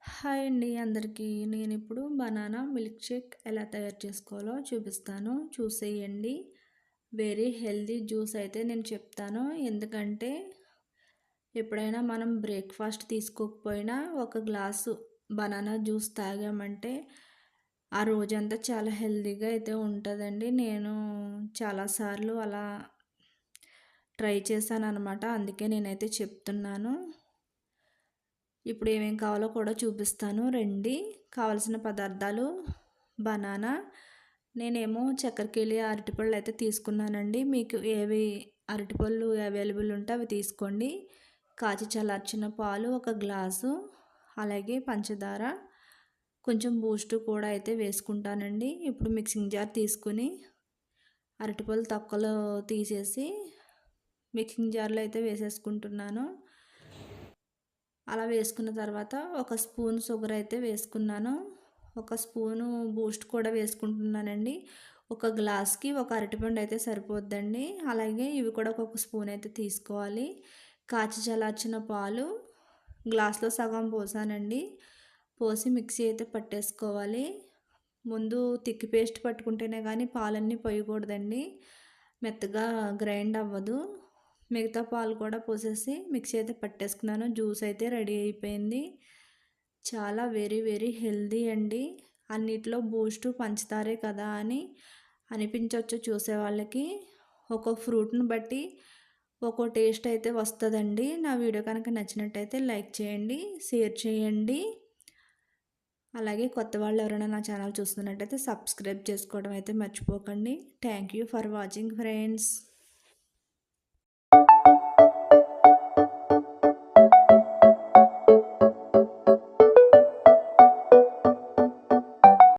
Hi అండి అందరికీ. నేనిప్పుడు బనానా మిల్క్ షేక్ ఎలా తయారు చేసుకోవాలో చూపిస్తాను. చూసేయండి. వెరీ హెల్తీ జ్యూస్ అయితే నేను చెప్తాను. ఎందుకంటే ఎప్పుడైనా మనం బ్రేక్‌ఫాస్ట్ తీసుకోకపోయినా ఒక గ్లాసు బనానా జ్యూస్ తాగామంటే ఆ రోజంతా చాలా హెల్తీగా అయితే ఉంటదండి. నేను చాలా సార్లు అలా ట్రై చేశాననమాట. అందుకే నేనైతే చెప్తున్నాను. ఇప్పుడు ఏమేం కావాలో కూడా చూపిస్తాను రండి. కావాల్సిన పదార్థాలు బనానా, నేనేమో చక్కెరకేళి అరటిపళ్ళు అయితే తీసుకున్నానండి. మీకు ఏవి అరటిపళ్ళు అవైలబుల్ ఉంటే అవి తీసుకోండి. కాచి చల్లార్చిన పాలు ఒక గ్లాసు, అలాగే పంచదార, కొంచెం బూస్ట్ కూడా అయితే వేసుకుంటానండి. ఇప్పుడు మిక్సింగ్ జార్ తీసుకుని అరటిపళ్ళు తొక్కలు తీసేసి మిక్సింగ్ జార్లో అయితే వేసేసుకుంటున్నాను. అలా వేసుకున్న తర్వాత ఒక స్పూన్ షుగర్ అయితే వేసుకున్నాను. ఒక స్పూను బూస్ట్ కూడా వేసుకుంటున్నానండి. ఒక గ్లాస్‌కి ఒక అరటిపండు అయితే సరిపోద్దండి. అలాగే ఇవి కూడా ఒక్కొక్క స్పూన్ అయితే తీసుకోవాలి. కాచి చల్లార్చిన పాలు గ్లాస్‌లో సగం పోసానండి. పోసి మిక్సీ అయితే పట్టేసుకోవాలి. ముందు తిక్కి పేస్ట్ పట్టుకుంటేనే కానీ పాలన్నీ పొయ్యకూడదండి. మెత్తగా గ్రైండ్ అవ్వదు. మిగతా పాలు కూడా పోసేసి మిక్సీ అయితే పట్టేసుకున్నాను. జ్యూస్ అయితే రెడీ అయిపోయింది. చాలా వెరీ హెల్తీ అండి. అన్నిట్లో బూస్టు పంచదారే కదా అని అనిపించవచ్చు చూసేవాళ్ళకి. ఒక్కో ఫ్రూట్‌ని బట్టి ఒక్కో టేస్ట్ అయితే వస్తదండి. నా వీడియో కనుక నచ్చినట్టయితే లైక్ చేయండి, షేర్ చేయండి. అలాగే కొత్త వాళ్ళు ఎవరైనా నా ఛానల్ చూస్తున్నట్టయితే సబ్స్క్రైబ్ చేసుకోవడం అయితే మర్చిపోకండి. Thank you for watching friends.